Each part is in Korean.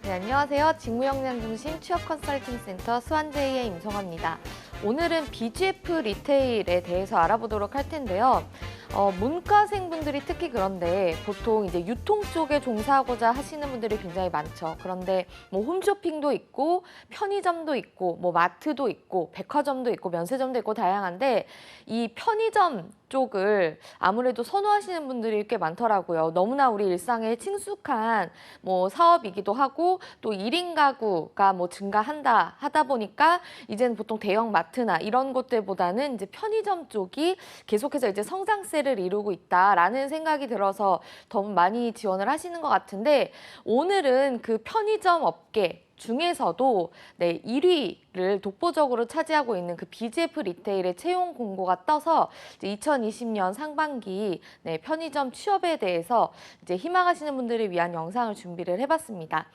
네, 안녕하세요. 직무역량 중심 취업 컨설팅 센터 수완제이의 임성화입니다. 오늘은 BGF 리테일에 대해서 알아보도록 할 텐데요. 문과생분들이 특히 그런데 보통 이제 유통 쪽에 종사하고자 하시는 분들이 굉장히 많죠. 그런데 뭐 홈쇼핑도 있고 편의점도 있고 뭐 마트도 있고 백화점도 있고 면세점도 있고 다양한데 이 편의점 쪽을 아무래도 선호하시는 분들이 꽤 많더라고요. 너무나 우리 일상에 친숙한 뭐 사업이기도 하고 또 1인 가구가 뭐 증가한다 하다 보니까 이제는 보통 대형 마트나 이런 곳들보다는 이제 편의점 쪽이 계속해서 이제 성장세를 이루고 있다라는 생각이 들어서 더 많이 지원을 하시는 것 같은데 오늘은 그 편의점 업계 중에서도 1위를 독보적으로 차지하고 있는 그 BGF 리테일의 채용 공고가 떠서 이제 2020년 상반기 편의점 취업에 대해서 이제 희망하시는 분들을 위한 영상을 준비를 해봤습니다.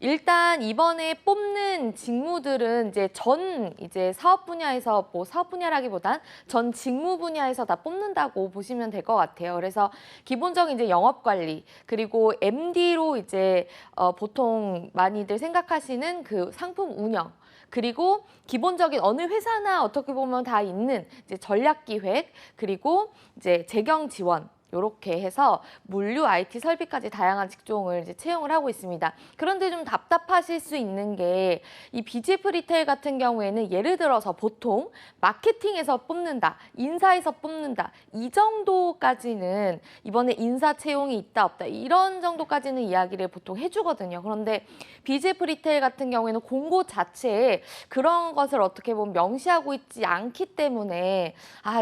일단 이번에 뽑는 직무들은 이제 사업 분야에서 뭐 사업 분야라기보단 전 직무 분야에서 다 뽑는다고 보시면 될 것 같아요. 그래서 기본적인 이제 영업 관리 그리고 MD로 이제 보통 많이들 생각하시는 그 상품 운영 그리고 기본적인 어느 회사나 어떻게 보면 다 있는 이제 전략 기획 그리고 이제 재경 지원 이렇게 해서 물류, IT 설비까지 다양한 직종을 이제 채용을 하고 있습니다. 그런데 좀 답답하실 수 있는 게 이 BGF 리테일 같은 경우에는 예를 들어서 보통 마케팅에서 뽑는다, 인사에서 뽑는다 이 정도까지는 이번에 인사 채용이 있다 없다 이런 정도까지는 이야기를 보통 해주거든요. 그런데 BGF 리테일 같은 경우에는 공고 자체에 그런 것을 어떻게 보면 명시하고 있지 않기 때문에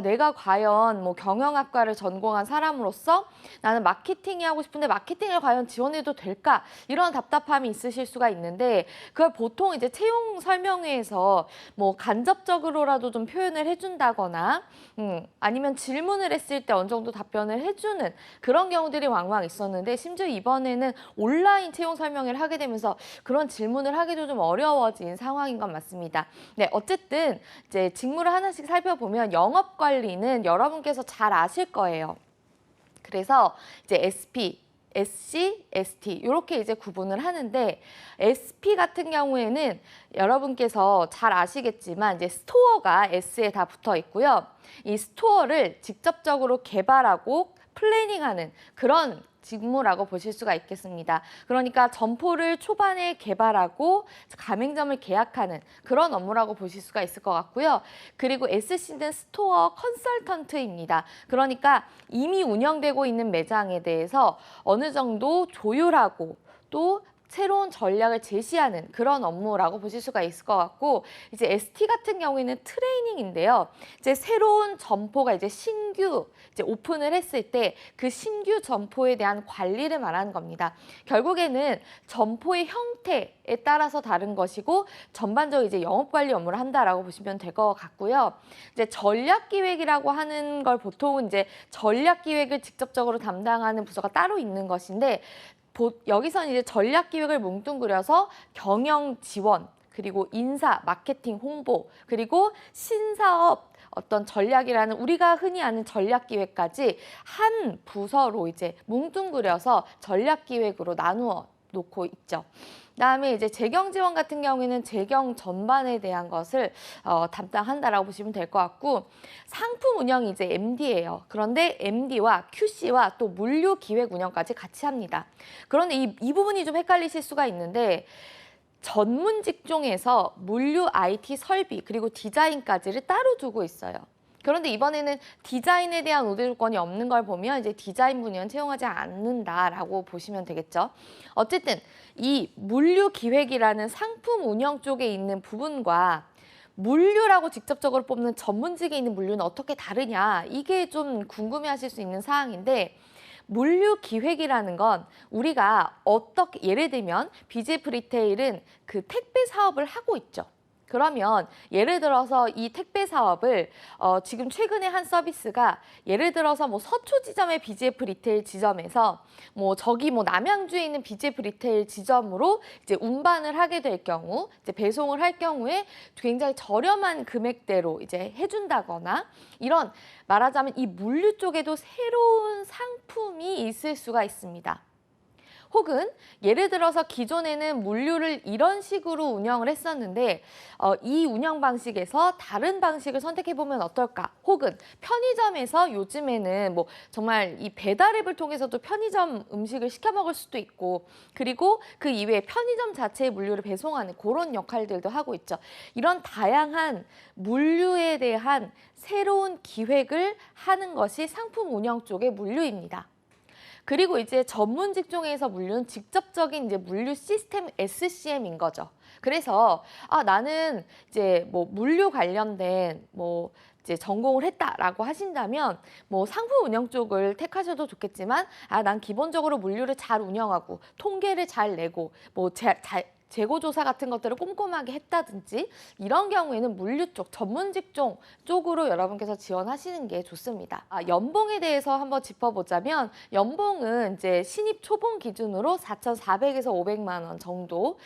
내가 과연 뭐 경영학과를 전공한 사람으로서 나는 마케팅이 하고 싶은데 마케팅을 과연 지원해도 될까? 이런 답답함이 있으실 수가 있는데 그걸 보통 이제 채용 설명회에서 뭐 간접적으로라도 좀 표현을 해준다거나 아니면 질문을 했을 때 어느 정도 답변을 해주는 그런 경우들이 왕왕 있었는데 심지어 이번에는 온라인 채용 설명회를 하게 되면서 그런 질문을 하기도 좀 어려워진 상황인 건 맞습니다. 네, 어쨌든 이제 직무를 하나씩 살펴보면 영업 관리는 여러분께서 잘 아실 거예요. 그래서 이제 SP, SC, ST 이렇게 이제 구분을 하는데 SP 같은 경우에는 여러분께서 잘 아시겠지만 이제 스토어가 S에 다 붙어 있고요. 이 스토어를 직접적으로 개발하고 플래닝하는 그런 직무라고 보실 수가 있겠습니다. 그러니까 점포를 초반에 개발하고 가맹점을 계약하는 그런 업무라고 보실 수가 있을 것 같고요. 그리고 SC는 스토어 컨설턴트입니다. 그러니까 이미 운영되고 있는 매장에 대해서 어느 정도 조율하고 또 새로운 전략을 제시하는 그런 업무라고 보실 수가 있을 것 같고 이제 ST 같은 경우에는 트레이닝인데요. 이제 새로운 점포가 이제 신규 이제 오픈을 했을 때 그 신규 점포에 대한 관리를 말하는 겁니다. 결국에는 점포의 형태에 따라서 다른 것이고 전반적으로 이제 영업 관리 업무를 한다라고 보시면 될 것 같고요. 이제 전략 기획이라고 하는 걸 보통은 이제 전략 기획을 직접적으로 담당하는 부서가 따로 있는 것인데 여기서는 이제 전략 기획을 뭉뚱그려서 경영 지원, 그리고 인사, 마케팅, 홍보, 그리고 신사업 어떤 전략이라는 우리가 흔히 아는 전략 기획까지 한 부서로 이제 뭉뚱그려서 전략 기획으로 나누어 놓고 있죠. 그다음에 이제 재경 지원 같은 경우에는 재경 전반에 대한 것을 담당한다라고 보시면 될 것 같고 상품 운영이 이제 MD예요. 그런데 MD와 QC와 또 물류 기획 운영까지 같이 합니다. 그런데 이 부분이 좀 헷갈리실 수가 있는데 전문 직종에서 물류, IT 설비 그리고 디자인까지를 따로 두고 있어요. 그런데 이번에는 디자인에 대한 우대 조건이 없는 걸 보면 이제 디자인 분야는 채용하지 않는다라고 보시면 되겠죠. 어쨌든 이 물류 기획이라는 상품 운영 쪽에 있는 부분과 물류라고 직접적으로 뽑는 전문직에 있는 물류는 어떻게 다르냐 이게 좀 궁금해하실 수 있는 사항인데 물류 기획이라는 건 우리가 어떻게 예를 들면 BGF 리테일은 그 택배 사업을 하고 있죠. 그러면 예를 들어서 이 택배 사업을 지금 최근에 한 서비스가 예를 들어서 뭐 서초 지점의 BGF 리테일 지점에서 뭐 저기 뭐 남양주에 있는 BGF 리테일 지점으로 이제 운반을 하게 될 경우 이제 배송을 할 경우에 굉장히 저렴한 금액대로 이제 해준다거나 이런 말하자면 이 물류 쪽에도 새로운 상품이 있을 수가 있습니다. 혹은 예를 들어서 기존에는 물류를 이런 식으로 운영을 했었는데 이 운영 방식에서 다른 방식을 선택해보면 어떨까? 혹은 편의점에서 요즘에는 뭐 정말 이 배달앱을 통해서도 편의점 음식을 시켜 먹을 수도 있고, 그리고 그 이외에 편의점 자체의 물류를 배송하는 그런 역할들도 하고 있죠. 이런 다양한 물류에 대한 새로운 기획을 하는 것이 상품 운영 쪽의 물류입니다. 그리고 이제 전문 직종에서 물류는 직접적인 이제 물류 시스템 SCM인 거죠. 그래서 나는 이제 뭐 물류 관련된 뭐 이제 전공을 했다라고 하신다면 뭐 상품 운영 쪽을 택하셔도 좋겠지만 난 기본적으로 물류를 잘 운영하고 통계를 잘 내고 뭐 재고 조사 같은 것들을 꼼꼼하게 했다든지 이런 경우에는 물류 쪽, 전문 직종 쪽으로 여러분께서 지원하시는 게 좋습니다. 연봉에 대해서 한번 짚어보자면 연봉은 이제 신입 초봉 기준으로 4,400에서 500만 원 정도.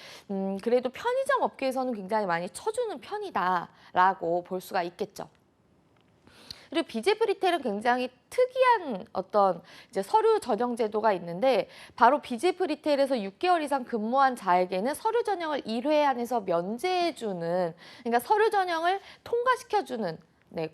그래도 편의점 업계에서는 굉장히 많이 쳐주는 편이다라고 볼 수가 있겠죠. 그리고 BJF 리테일은 굉장히 특이한 어떤 이제 서류 전형 제도가 있는데, 바로 BJF 리테일에서 6개월 이상 근무한 자에게는 서류 전형을 1회 안에서 면제해주는, 그러니까 서류 전형을 통과시켜주는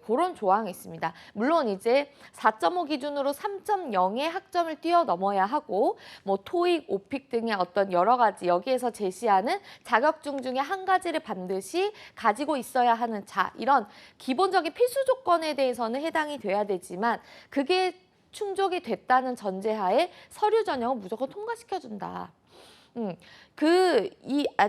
그런 조항이 있습니다. 물론 이제 4.5 기준으로 3.0의 학점을 뛰어넘어야 하고 뭐 토익, 오픽 등의 어떤 여러 가지 여기에서 제시하는 자격증 중에 한 가지를 반드시 가지고 있어야 하는 이런 기본적인 필수 조건에 대해서는 해당이 돼야 되지만, 그게 충족이 됐다는 전제하에 서류 전형을 무조건 통과시켜준다.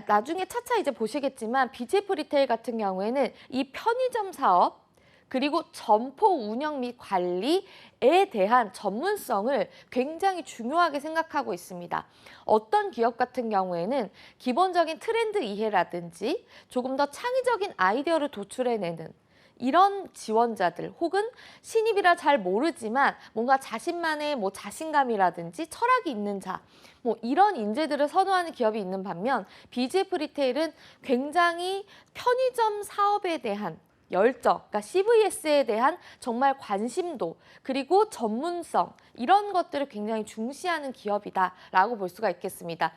나중에 차차 이제 보시겠지만 BJF 리테일 같은 경우에는 이 편의점 사업 그리고 점포 운영 및 관리에 대한 전문성을 굉장히 중요하게 생각하고 있습니다. 어떤 기업 같은 경우에는 기본적인 트렌드 이해라든지 조금 더 창의적인 아이디어를 도출해내는 이런 지원자들, 혹은 신입이라 잘 모르지만 뭔가 자신만의 뭐 자신감이라든지 철학이 있는 자, 뭐 이런 인재들을 선호하는 기업이 있는 반면, BJF 리테일은 굉장히 편의점 사업에 대한 열정, 그러니까 CVS에 대한 정말 관심도 그리고 전문성, 이런 것들을 굉장히 중시하는 기업이다라고 볼 수가 있겠습니다.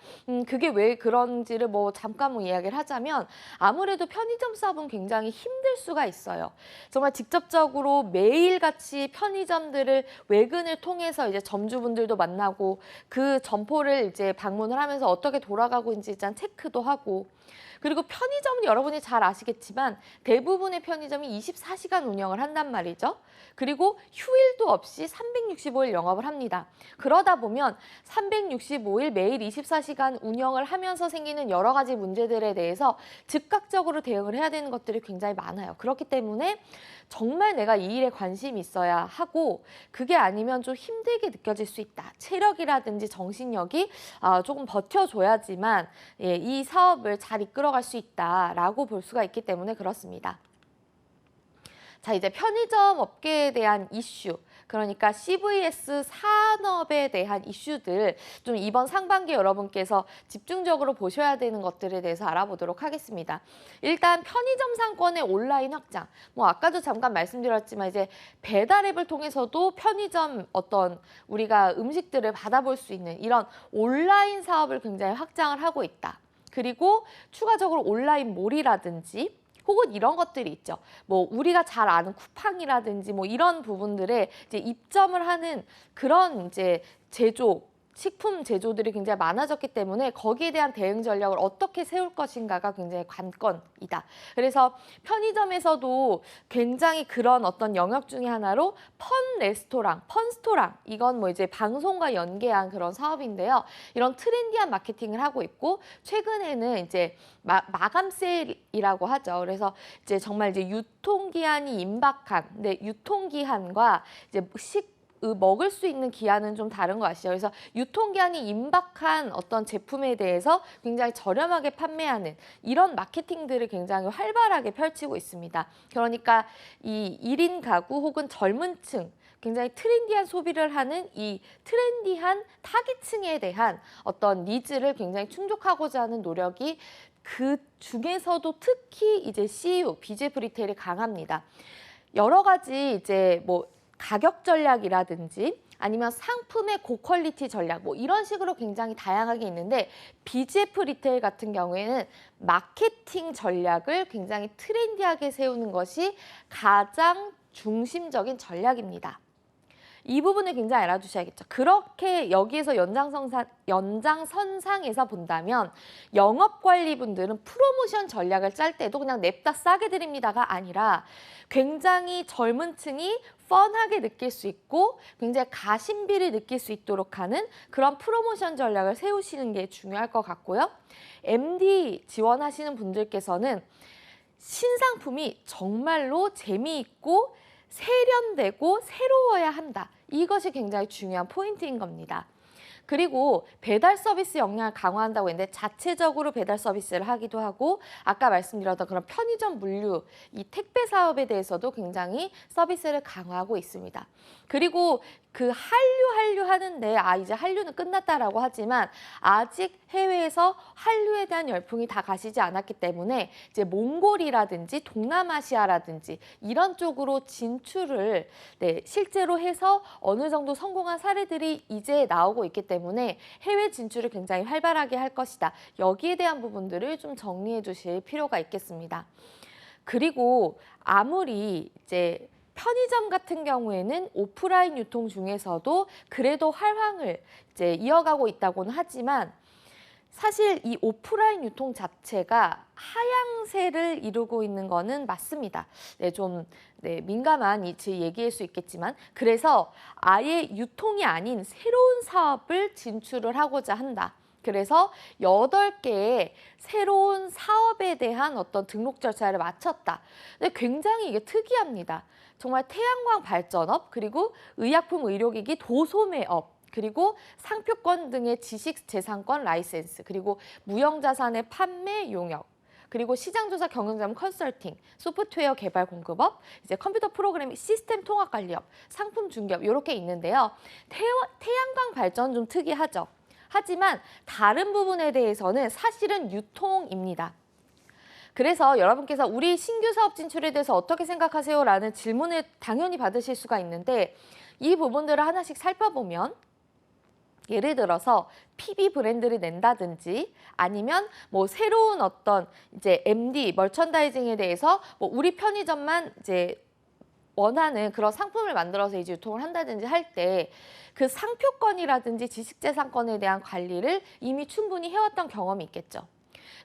그게 왜 그런지를 뭐 잠깐 이야기를 하자면, 아무래도 편의점 사업은 굉장히 힘들 수가 있어요. 정말 직접적으로 매일같이 편의점들을 외근을 통해서 이제 점주분들도 만나고 그 점포를 이제 방문을 하면서 어떻게 돌아가고 있는지 일단 체크도 하고, 그리고 편의점은 여러분이 잘 아시겠지만 대부분의 편의점이 24시간 운영을 한단 말이죠. 그리고 휴일도 없이 365일 영업을 합니다. 그러다 보면 365일 매일 24시간 운영을 하면서 생기는 여러 가지 문제들에 대해서 즉각적으로 대응을 해야 되는 것들이 굉장히 많아요. 그렇기 때문에 정말 내가 이 일에 관심이 있어야 하고, 그게 아니면 좀 힘들게 느껴질 수 있다. 체력이라든지 정신력이 조금 버텨줘야지만 이 사업을 잘 이끌어갈 수 있다라고 볼 수가 있기 때문에 그렇습니다. 자, 이제 편의점 업계에 대한 이슈, 그러니까 CVS 산업에 대한 이슈들 좀 이번 상반기에 여러분께서 집중적으로 보셔야 되는 것들에 대해서 알아보도록 하겠습니다. 일단 편의점 상권의 온라인 확장, 뭐 아까도 잠깐 말씀드렸지만 이제 배달앱을 통해서도 편의점 어떤 우리가 음식들을 받아볼 수 있는 이런 온라인 사업을 굉장히 확장을 하고 있다. 그리고 추가적으로 온라인 몰이라든지 혹은 이런 것들이 있죠. 뭐 우리가 잘 아는 쿠팡이라든지 뭐 이런 부분들에 이제 입점을 하는 그런 이제 식품 제조들이 굉장히 많아졌기 때문에 거기에 대한 대응 전략을 어떻게 세울 것인가가 굉장히 관건이다. 그래서 편의점에서도 굉장히 그런 어떤 영역 중에 하나로 펀스토랑, 이건 뭐 이제 방송과 연계한 그런 사업인데요. 이런 트렌디한 마케팅을 하고 있고, 최근에는 이제 마감 세일이라고 하죠. 그래서 이제 정말 이제 유통기한이 임박한, 유통기한과 이제 먹을 수 있는 기한은 좀 다른 거 아시죠? 그래서 유통기한이 임박한 어떤 제품에 대해서 굉장히 저렴하게 판매하는 이런 마케팅들을 굉장히 활발하게 펼치고 있습니다. 그러니까 이 1인 가구 혹은 젊은 층, 굉장히 트렌디한 소비를 하는 이 트렌디한 타깃층에 대한 어떤 니즈를 굉장히 충족하고자 하는 노력이 그 중에서도 특히 이제 CU, BJF 리테일이 강합니다. 여러 가지 이제 뭐 가격 전략이라든지 아니면 상품의 고퀄리티 전략 뭐 이런 식으로 굉장히 다양하게 있는데 BGF 리테일 같은 경우에는 마케팅 전략을 굉장히 트렌디하게 세우는 것이 가장 중심적인 전략입니다. 이 부분을 굉장히 알아두셔야겠죠. 그렇게 여기에서 연장선상에서 본다면 영업관리분들은 프로모션 전략을 짤 때도 그냥 냅다 싸게 드립니다가 아니라 굉장히 젊은 층이 펀하게 느낄 수 있고 굉장히 가심비를 느낄 수 있도록 하는 그런 프로모션 전략을 세우시는 게 중요할 것 같고요. MD 지원하시는 분들께서는 신상품이 정말로 재미있고 세련되고 새로워야 한다. 이것이 굉장히 중요한 포인트인 겁니다. 그리고 배달 서비스 역량을 강화한다고 했는데 자체적으로 배달 서비스를 하기도 하고 아까 말씀드렸던 그런 편의점 물류, 이 택배 사업에 대해서도 굉장히 서비스를 강화하고 있습니다. 그리고 그 한류 하는데 이제 한류는 끝났다라고 하지만 아직 해외에서 한류에 대한 열풍이 다 가시지 않았기 때문에 이제 몽골이라든지 동남아시아라든지 이런 쪽으로 진출을 실제로 해서 어느 정도 성공한 사례들이 이제 나오고 있기 때문에 해외 진출을 굉장히 활발하게 할 것이다. 여기에 대한 부분들을 좀 정리해 주실 필요가 있겠습니다. 그리고 아무리 이제 편의점 같은 경우에는 오프라인 유통 중에서도 그래도 활황을 이제 이어가고 있다고는 하지만 사실 이 오프라인 유통 자체가 하향세를 이루고 있는 거는 맞습니다. 좀 민감한 얘기일 수 있겠지만 그래서 아예 유통이 아닌 새로운 사업을 진출을 하고자 한다. 그래서 8개의 새로운 사업에 대한 어떤 등록 절차를 마쳤다. 근데 굉장히 이게 특이합니다. 정말 태양광 발전업, 그리고 의약품 의료기기 도소매업, 그리고 상표권 등의 지식재산권 라이센스, 그리고 무형자산의 판매 용역, 그리고 시장조사 경영자문 컨설팅, 소프트웨어 개발 공급업, 이제 컴퓨터 프로그래밍 시스템 통합 관리업, 상품 중개업 이렇게 있는데요. 태양광 발전 좀 특이하죠. 하지만 다른 부분에 대해서는 사실은 유통입니다. 그래서 여러분께서 우리 신규 사업 진출에 대해서 어떻게 생각하세요? 라는 질문을 당연히 받으실 수가 있는데 이 부분들을 하나씩 살펴보면 예를 들어서 PB 브랜드를 낸다든지 아니면 뭐 새로운 어떤 이제 MD 멀천다이징에 대해서 뭐 우리 편의점만 이제 원하는 그런 상품을 만들어서 이제 유통을 한다든지 할 때 그 상표권이라든지 지식재산권에 대한 관리를 이미 충분히 해왔던 경험이 있겠죠.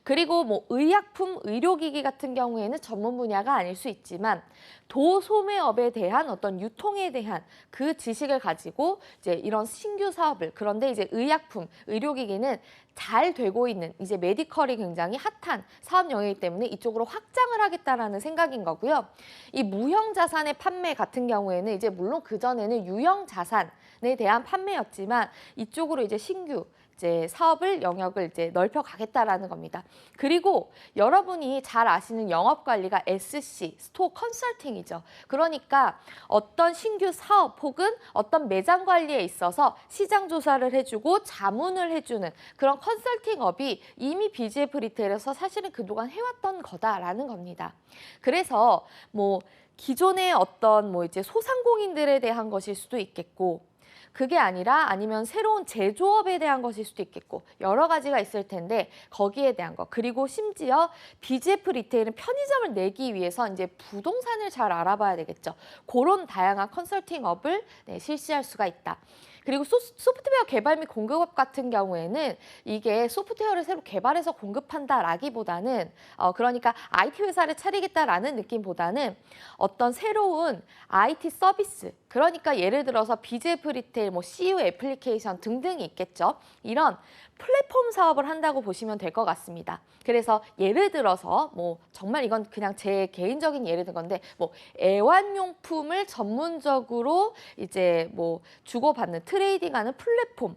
그리고 뭐 의약품, 의료기기 같은 경우에는 전문 분야가 아닐 수 있지만 도소매업에 대한 어떤 유통에 대한 그 지식을 가지고 이제 이런 신규 사업을 그런데 이제 의약품, 의료기기는 잘 되고 있는 이제 메디컬이 굉장히 핫한 사업 영역이기 때문에 이쪽으로 확장을 하겠다라는 생각인 거고요. 이 무형자산의 판매 같은 경우에는 이제 물론 그전에는 유형자산에 대한 판매였지만 이쪽으로 이제 신규 이제 사업을 영역을 이제 넓혀 가겠다라는 겁니다. 그리고 여러분이 잘 아시는 영업 관리가 SC, 스토어 컨설팅이죠. 그러니까 어떤 신규 사업 혹은 어떤 매장 관리에 있어서 시장 조사를 해주고 자문을 해주는 그런 컨설팅업이 이미 BGF 리테일에서 사실은 그동안 해왔던 거다라는 겁니다. 그래서 뭐 기존의 어떤 뭐 이제 소상공인들에 대한 것일 수도 있겠고 그게 아니라 아니면 새로운 제조업에 대한 것일 수도 있겠고 여러 가지가 있을 텐데 거기에 대한 거 그리고 심지어 BGF 리테일은 편의점을 내기 위해서 이제 부동산을 잘 알아봐야 되겠죠. 그런 다양한 컨설팅업을 실시할 수가 있다. 그리고 소프트웨어 개발 및 공급업 같은 경우에는 이게 소프트웨어를 새로 개발해서 공급한다라기보다는 그러니까 IT 회사를 차리겠다라는 느낌보다는 어떤 새로운 IT 서비스 그러니까 예를 들어서 BGF 리테일, 뭐 CU 애플리케이션 등등이 있겠죠. 이런 플랫폼 사업을 한다고 보시면 될 것 같습니다. 그래서 예를 들어서 뭐 정말 이건 그냥 제 개인적인 예를 든 건데 뭐 애완용품을 전문적으로 이제 뭐 주고받는 트레이딩하는 플랫폼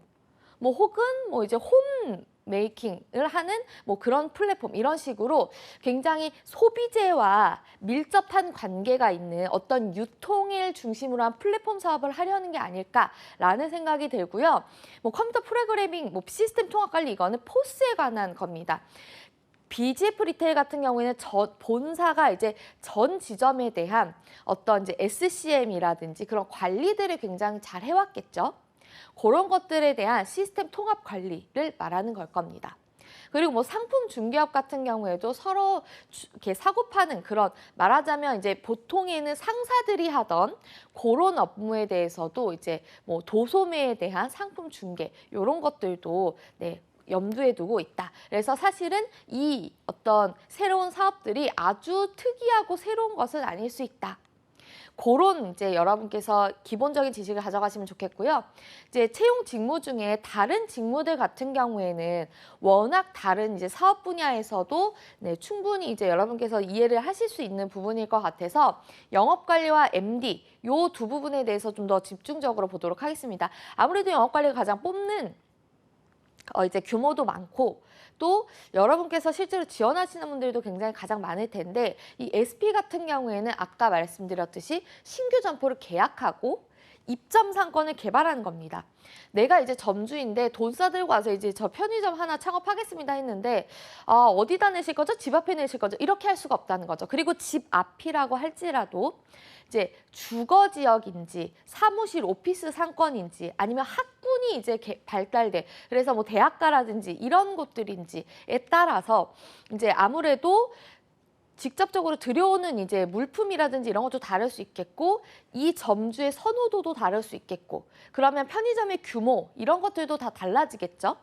뭐 혹은 뭐 이제 홈 메이킹을 하는 뭐 그런 플랫폼 이런 식으로 굉장히 소비재와 밀접한 관계가 있는 어떤 유통일 중심으로 한 플랫폼 사업을 하려는 게 아닐까라는 생각이 들고요. 뭐 컴퓨터 프로그래밍, 뭐 시스템 통합 관리 이거는 포스에 관한 겁니다. BGF 리테일 같은 경우에는 본사가 이제 전 지점에 대한 어떤 이제 SCM이라든지 그런 관리들을 굉장히 잘 해왔겠죠. 그런 것들에 대한 시스템 통합 관리를 말하는 걸 겁니다. 그리고 뭐 상품 중개업 같은 경우에도 서로 이렇게 사고 파는 그런, 말하자면 이제 보통에는 상사들이 하던 그런 업무에 대해서도 이제 뭐 도소매에 대한 상품 중개 이런 것들도 네, 염두에 두고 있다. 그래서 사실은 이 어떤 새로운 사업들이 아주 특이하고 새로운 것은 아닐 수 있다. 그런 이제 여러분께서 기본적인 지식을 가져가시면 좋겠고요. 이제 채용 직무 중에 다른 직무들 같은 경우에는 워낙 다른 이제 사업 분야에서도 네, 충분히 이제 여러분께서 이해를 하실 수 있는 부분일 것 같아서 영업관리와 MD 요 두 부분에 대해서 좀 더 집중적으로 보도록 하겠습니다. 아무래도 영업관리가 가장 뽑는 이제 규모도 많고 또 여러분께서 실제로 지원하시는 분들도 굉장히 가장 많을 텐데 이 SP 같은 경우에는 아까 말씀드렸듯이 신규 점포를 계약하고 입점 상권을 개발하는 겁니다. 내가 이제 점주인데 돈 싸들고 와서 이제 저 편의점 하나 창업하겠습니다 했는데 어디다 내실 거죠? 집 앞에 내실 거죠? 이렇게 할 수가 없다는 거죠. 그리고 집 앞이라고 할지라도 이제 주거 지역인지 사무실 오피스 상권인지 아니면 학군이 이제 발달돼 그래서 뭐 대학가라든지 이런 곳들인지에 따라서 이제 아무래도 직접적으로 들여오는 이제 물품이라든지 이런 것도 다를 수 있겠고 이 점주의 선호도도 다를 수 있겠고 그러면 편의점의 규모 이런 것들도 다 달라지겠죠.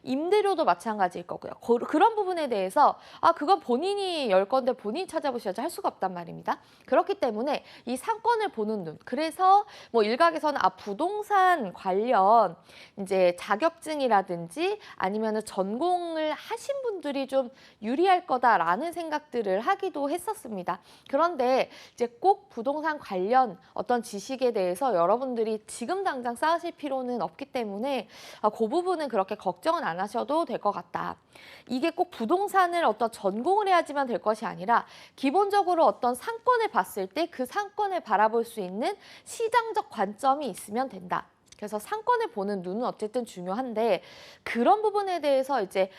임대료도 마찬가지일 거고요. 그런 부분에 대해서 그건 본인이 열 건데 본인이 찾아보셔야지 할 수가 없단 말입니다. 그렇기 때문에 이 상권을 보는 눈. 그래서 뭐 일각에서는 부동산 관련 이제 자격증이라든지 아니면은 전공을 하신 분들이 좀 유리할 거다라는 생각들을 하기도 했었습니다. 그런데 이제 꼭 부동산 관련 어떤 지식에 대해서 여러분들이 지금 당장 쌓으실 필요는 없기 때문에 그 부분은 그렇게 걱정은 안 하셔도 될 것 같다. 이게 꼭 부동산을 어떤 전공을 해야지만 될 것이 아니라 기본적으로 어떤 상권을 봤을 때 그 상권을 바라볼 수 있는 시장적 관점이 있으면 된다. 그래서 상권을 보는 눈은 어쨌든 중요한데 그런 부분에 대해서 이제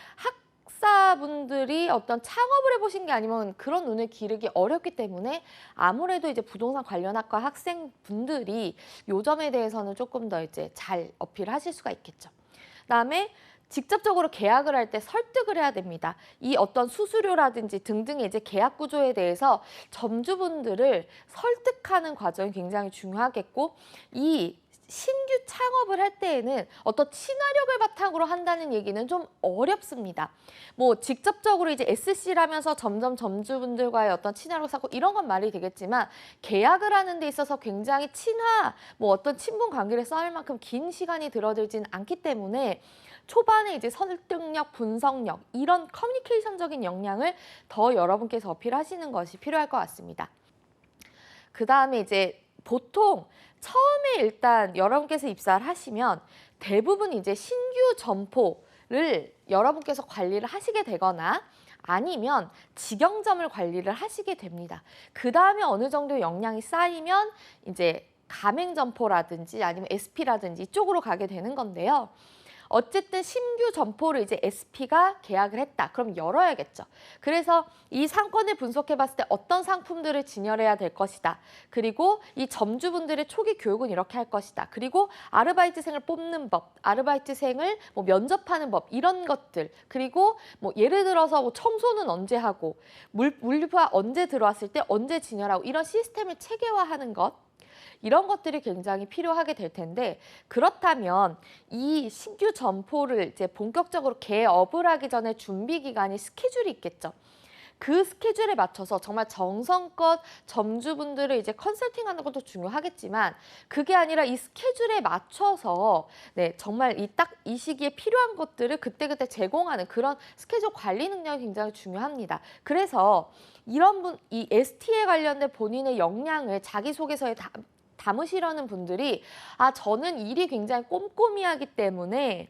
학사분들이 어떤 창업을 해보신 게 아니면 그런 눈을 기르기 어렵기 때문에 아무래도 이제 부동산 관련 학과 학생분들이 요 점에 대해서는 조금 더 이제 잘 어필하실 수가 있겠죠. 그다음에 직접적으로 계약을 할 때 설득을 해야 됩니다. 이 어떤 수수료라든지 등등의 이제 계약 구조에 대해서 점주분들을 설득하는 과정이 굉장히 중요하겠고 이 신규 창업을 할 때에는 어떤 친화력을 바탕으로 한다는 얘기는 좀 어렵습니다. 뭐 직접적으로 이제 SC라면서 점점 점주분들과의 어떤 친화력 쌓고 이런 건 말이 되겠지만 계약을 하는 데 있어서 굉장히 뭐 어떤 친분 관계를 쌓을 만큼 긴 시간이 들어들지는 않기 때문에 초반에 이제 설득력, 분석력 이런 커뮤니케이션적인 역량을 더 여러분께서 어필하시는 것이 필요할 것 같습니다. 그 다음에 이제 보통 처음에 일단 여러분께서 입사를 하시면 대부분 이제 신규 점포를 여러분께서 관리를 하시게 되거나 아니면 직영점을 관리를 하시게 됩니다. 그 다음에 어느 정도 역량이 쌓이면 이제 가맹점포라든지 아니면 SP라든지 이쪽으로 가게 되는 건데요. 어쨌든 신규 점포를 이제 SP가 계약을 했다. 그럼 열어야겠죠. 그래서 이 상권을 분석해 봤을 때 어떤 상품들을 진열해야 될 것이다. 그리고 이 점주분들의 초기 교육은 이렇게 할 것이다. 그리고 아르바이트생을 뽑는 법, 아르바이트생을 뭐 면접하는 법 이런 것들. 그리고 뭐 예를 들어서 뭐 청소는 언제 하고 물류가 언제 들어왔을 때 언제 진열하고 이런 시스템을 체계화하는 것. 이런 것들이 굉장히 필요하게 될 텐데 그렇다면 이 신규 점포를 이제 본격적으로 개업을 하기 전에 준비 기간이 스케줄이 있겠죠. 그 스케줄에 맞춰서 정말 정성껏 점주분들을 이제 컨설팅하는 것도 중요하겠지만 그게 아니라 이 스케줄에 맞춰서 네, 정말 딱 이 시기에 필요한 것들을 그때그때 제공하는 그런 스케줄 관리 능력이 굉장히 중요합니다. 그래서 이 ST에 관련된 본인의 역량을 자기소개서에 담으시려는 분들이 저는 일이 굉장히 꼼꼼히 하기 때문에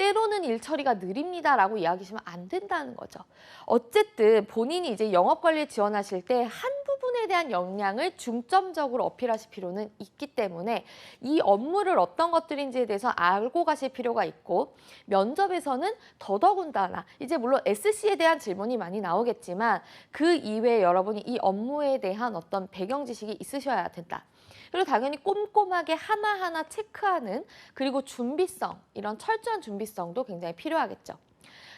때로는 일 처리가 느립니다라고 이야기하시면 안 된다는 거죠. 어쨌든 본인이 이제 영업 관리에 지원하실 때 한 부분에 대한 역량을 중점적으로 어필하실 필요는 있기 때문에 이 업무를 어떤 것들인지에 대해서 알고 가실 필요가 있고, 면접에서는 더더군다나 이제 물론 SC에 대한 질문이 많이 나오겠지만 그 이외에 여러분이 이 업무에 대한 어떤 배경 지식이 있으셔야 된다. 그리고 당연히 꼼꼼하게 하나하나 체크하는, 그리고 준비성, 이런 철저한 준비성도 굉장히 필요하겠죠.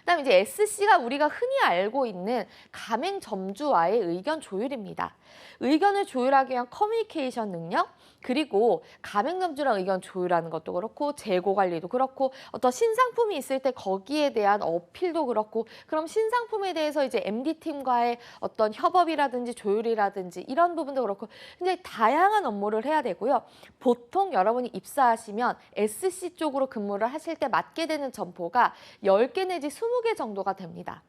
그다음에 이제 SC가 우리가 흔히 알고 있는 가맹점주와의 의견 조율입니다. 의견을 조율하기 위한 커뮤니케이션 능력, 그리고 가맹점주랑 의견 조율하는 것도 그렇고, 재고 관리도 그렇고, 어떤 신상품이 있을 때 거기에 대한 어필도 그렇고, 그럼 신상품에 대해서 이제 MD팀과의 어떤 협업이라든지 조율이라든지 이런 부분도 그렇고, 굉장히 다양한 업무를 해야 되고요. 보통 여러분이 입사하시면 SC 쪽으로 근무를 하실 때 맡게 되는 점포가 10개 내지 20개 정도가 됩니다.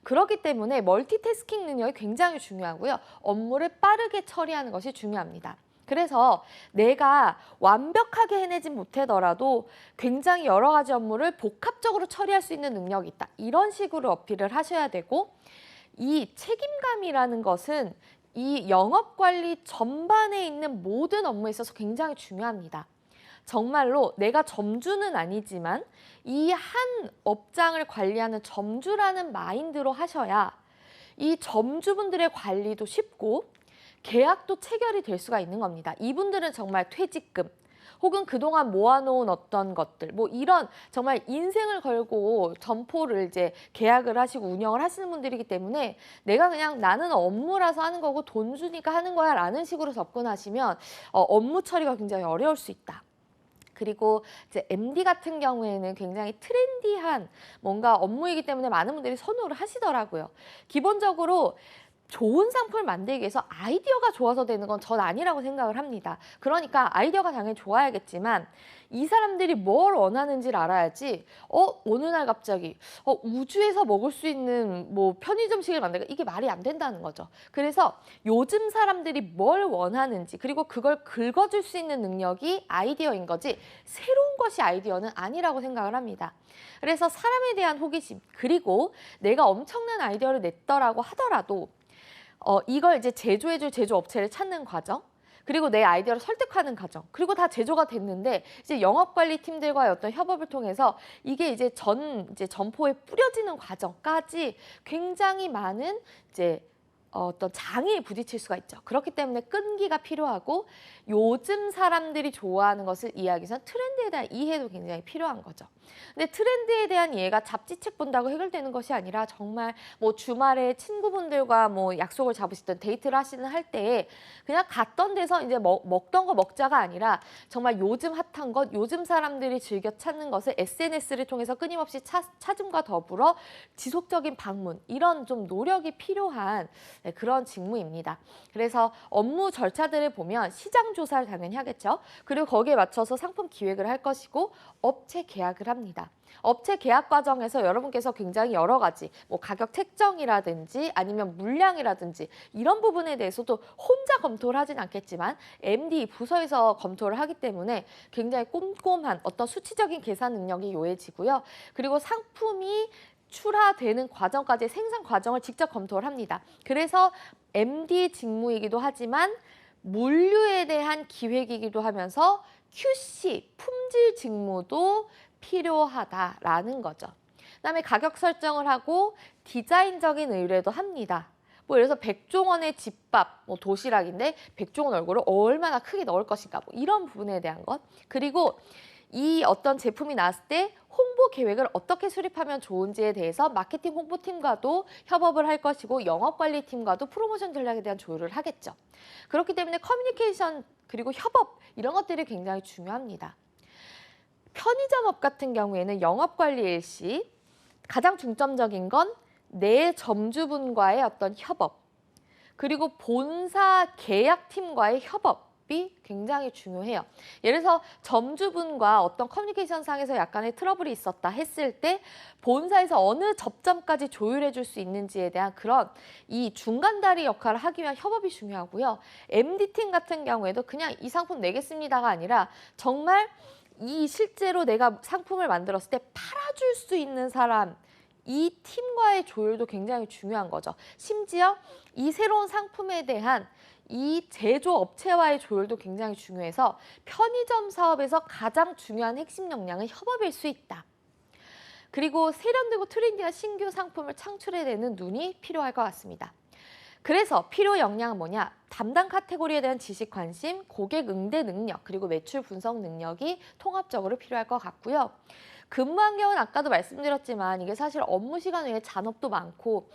그렇기 때문에 멀티태스킹 능력이 굉장히 중요하고요. 업무를 빠르게 처리하는 것이 중요합니다. 그래서 내가 완벽하게 해내진 못하더라도 굉장히 여러 가지 업무를 복합적으로 처리할 수 있는 능력이 있다. 이런 식으로 어필을 하셔야 되고, 이 책임감이라는 것은 이 영업관리 전반에 있는 모든 업무에 있어서 굉장히 중요합니다. 정말로 내가 점주는 아니지만 이 한 업장을 관리하는 점주라는 마인드로 하셔야 이 점주분들의 관리도 쉽고 계약도 체결이 될 수가 있는 겁니다. 이분들은 정말 퇴직금 혹은 그동안 모아놓은 어떤 것들, 뭐 이런 정말 인생을 걸고 점포를 이제 계약을 하시고 운영을 하시는 분들이기 때문에 내가 그냥 나는 업무라서 하는 거고 돈 주니까 하는 거야 라는 식으로 접근하시면 업무 처리가 굉장히 어려울 수 있다. 그리고 이제 MD 같은 경우에는 굉장히 트렌디한 뭔가 업무이기 때문에 많은 분들이 선호를 하시더라고요. 기본적으로 좋은 상품을 만들기 위해서 아이디어가 좋아서 되는 건 전 아니라고 생각을 합니다. 그러니까 아이디어가 당연히 좋아야겠지만 이 사람들이 뭘 원하는지를 알아야지 어느 날 갑자기 우주에서 먹을 수 있는 뭐 편의점식을 만들까, 이게 말이 안 된다는 거죠. 그래서 요즘 사람들이 뭘 원하는지, 그리고 그걸 긁어줄 수 있는 능력이 아이디어인 거지 새로운 것이 아이디어는 아니라고 생각을 합니다. 그래서 사람에 대한 호기심, 그리고 내가 엄청난 아이디어를 냈더라고 하더라도 이걸 이제 제조해줄 제조업체를 찾는 과정, 그리고 내 아이디어를 설득하는 과정, 그리고 다 제조가 됐는데 이제 영업관리팀들과의 어떤 협업을 통해서 이게 이제 점포에 뿌려지는 과정까지 굉장히 많은 이제 어떤 장애에 부딪힐 수가 있죠. 그렇기 때문에 끈기가 필요하고, 요즘 사람들이 좋아하는 것을 이해하기 위해서 트렌드에 대한 이해도 굉장히 필요한 거죠. 근데 트렌드에 대한 이해가 잡지책 본다고 해결되는 것이 아니라 정말 뭐 주말에 친구분들과 뭐 약속을 잡으시든 데이트를 할 때 그냥 갔던 데서 이제 먹던 거 먹자가 아니라 정말 요즘 핫한 것, 요즘 사람들이 즐겨 찾는 것을 SNS를 통해서 끊임없이 찾음과 더불어 지속적인 방문, 이런 좀 노력이 필요한 그런 직무입니다. 그래서 업무 절차들을 보면 시장 조사를 당연히 하겠죠. 그리고 거기에 맞춰서 상품 기획을 할 것이고 업체 계약을 합니다. 업체 계약 과정에서 여러분께서 굉장히 여러 가지 뭐 가격 책정이라든지 아니면 물량이라든지 이런 부분에 대해서도 혼자 검토를 하진 않겠지만 MD 부서에서 검토를 하기 때문에 굉장히 꼼꼼한 어떤 수치적인 계산 능력이 요해지고요. 그리고 상품이 출하되는 과정까지 생산 과정을 직접 검토를 합니다. 그래서 MD 직무이기도 하지만 물류에 대한 기획이기도 하면서 QC, 품질 직무도 필요하다라는 거죠. 그다음에 가격 설정을 하고 디자인적인 의뢰도 합니다. 뭐 예를 들어서 백종원의 집밥, 뭐 도시락인데 백종원 얼굴을 얼마나 크게 넣을 것인가, 뭐 이런 부분에 대한 것. 그리고 이 어떤 제품이 나왔을 때 홍보 계획을 어떻게 수립하면 좋은지에 대해서 마케팅 홍보팀과도 협업을 할 것이고 영업관리팀과도 프로모션 전략에 대한 조율을 하겠죠. 그렇기 때문에 커뮤니케이션 그리고 협업 이런 것들이 굉장히 중요합니다. 편의점업 같은 경우에는 영업관리 일시 가장 중점적인 건 내 점주분과의 어떤 협업, 그리고 본사 계약팀과의 협업이 굉장히 중요해요. 예를 들어서 점주분과 어떤 커뮤니케이션 상에서 약간의 트러블이 있었다 했을 때 본사에서 어느 접점까지 조율해 줄 수 있는지에 대한 그런 이 중간다리 역할을 하기 위한 협업이 중요하고요. MD팀 같은 경우에도 그냥 이 상품 내겠습니다가 아니라 정말 이 실제로 내가 상품을 만들었을 때 팔아줄 수 있는 사람, 이 팀과의 조율도 굉장히 중요한 거죠. 심지어 이 새로운 상품에 대한 이 제조업체와의 조율도 굉장히 중요해서 편의점 사업에서 가장 중요한 핵심 역량은 협업일 수 있다. 그리고 세련되고 트렌디한 신규 상품을 창출해내는 눈이 필요할 것 같습니다. 그래서 필요 역량은 뭐냐? 담당 카테고리에 대한 지식 관심, 고객 응대 능력, 그리고 매출 분석 능력이 통합적으로 필요할 것 같고요. 근무 환경은 아까도 말씀드렸지만 이게 사실 업무 시간 외에 잔업도 많고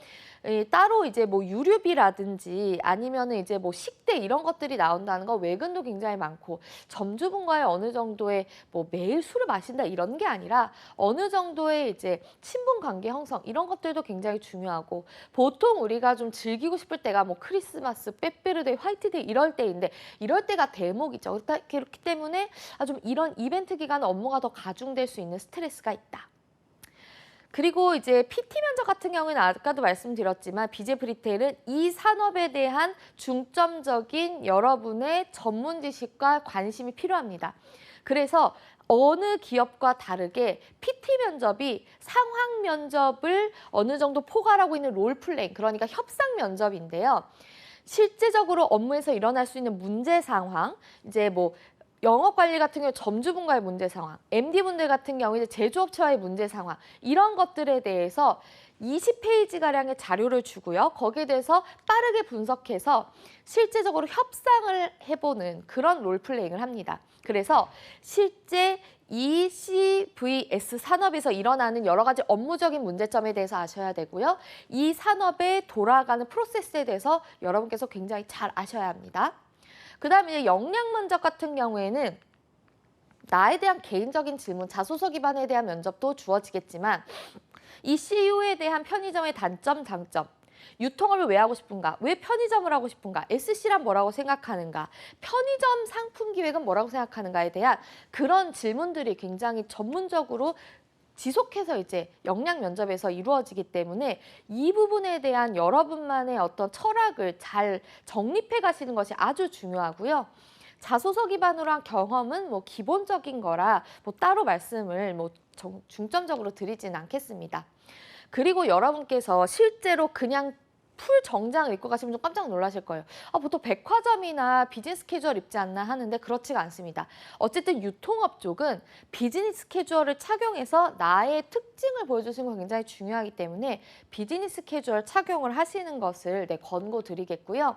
따로 이제 뭐 유류비라든지 아니면은 이제 뭐 식대 이런 것들이 나온다는 거 외근도 굉장히 많고 점주분과의 어느 정도의 뭐 매일 술을 마신다 이런 게 아니라 어느 정도의 이제 친분 관계 형성 이런 것들도 굉장히 중요하고 보통 우리가 좀 즐기고 싶을 때가 뭐 크리스마스, 빼빼르데이, 화이트데이 이럴 때인데 이럴 때가 대목이죠. 그렇기 때문에 좀 이런 이벤트 기간 업무가 더 가중될 수 있는 스트레스가 있다. 그리고 이제 PT 면접 같은 경우에는 아까도 말씀드렸지만 BJF 리테일은 이 산업에 대한 중점적인 여러분의 전문 지식과 관심이 필요합니다. 그래서 어느 기업과 다르게 PT 면접이 상황 면접을 어느 정도 포괄하고 있는 롤플레잉, 그러니까 협상 면접인데요. 실제적으로 업무에서 일어날 수 있는 문제 상황, 이제 뭐 영업 관리 같은 경우 점주분과의 문제 상황, MD분들 같은 경우 이제 제조업체와의 문제 상황 이런 것들에 대해서 20페이지가량의 자료를 주고요. 거기에 대해서 빠르게 분석해서 실제적으로 협상을 해보는 그런 롤플레잉을 합니다. 그래서 실제 이 CVS 산업에서 일어나는 여러 가지 업무적인 문제점에 대해서 아셔야 되고요. 이 산업에 돌아가는 프로세스에 대해서 여러분께서 굉장히 잘 아셔야 합니다. 그 다음에 역량 면접 같은 경우에는 나에 대한 개인적인 질문, 자소서 기반에 대한 면접도 주어지겠지만 이 CU에 대한 편의점의 단점, 장점, 유통업을 왜 하고 싶은가, 왜 편의점을 하고 싶은가, SC란 뭐라고 생각하는가, 편의점 상품 기획은 뭐라고 생각하는가에 대한 그런 질문들이 굉장히 전문적으로 지속해서 이제 역량 면접에서 이루어지기 때문에 이 부분에 대한 여러분만의 어떤 철학을 잘 정립해 가시는 것이 아주 중요하고요. 자소서 기반으로 한 경험은 뭐 기본적인 거라 뭐 따로 말씀을 뭐 중점적으로 드리진 않겠습니다. 그리고 여러분께서 실제로 그냥 풀 정장을 입고 가시면 좀 깜짝 놀라실 거예요. 보통 백화점이나 비즈니스 캐주얼 입지 않나 하는데 그렇지가 않습니다. 어쨌든 유통업 쪽은 비즈니스 캐주얼을 착용해서 나의 특징을 보여주시는 건 굉장히 중요하기 때문에 비즈니스 캐주얼 착용을 하시는 것을 권고드리겠고요.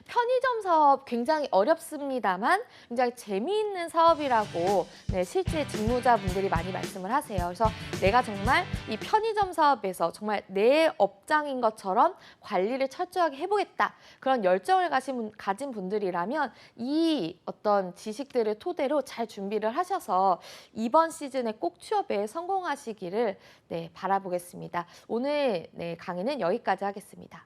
편의점 사업 굉장히 어렵습니다만 굉장히 재미있는 사업이라고 실제 직무자분들이 많이 말씀을 하세요. 그래서 내가 정말 이 편의점 사업에서 정말 내 업장인 것처럼 관리를 철저하게 해보겠다. 그런 열정을 가진 분들이라면 이 어떤 지식들을 토대로 잘 준비를 하셔서 이번 시즌에 꼭 취업에 성공하시기를 바라보겠습니다. 오늘 강의는 여기까지 하겠습니다.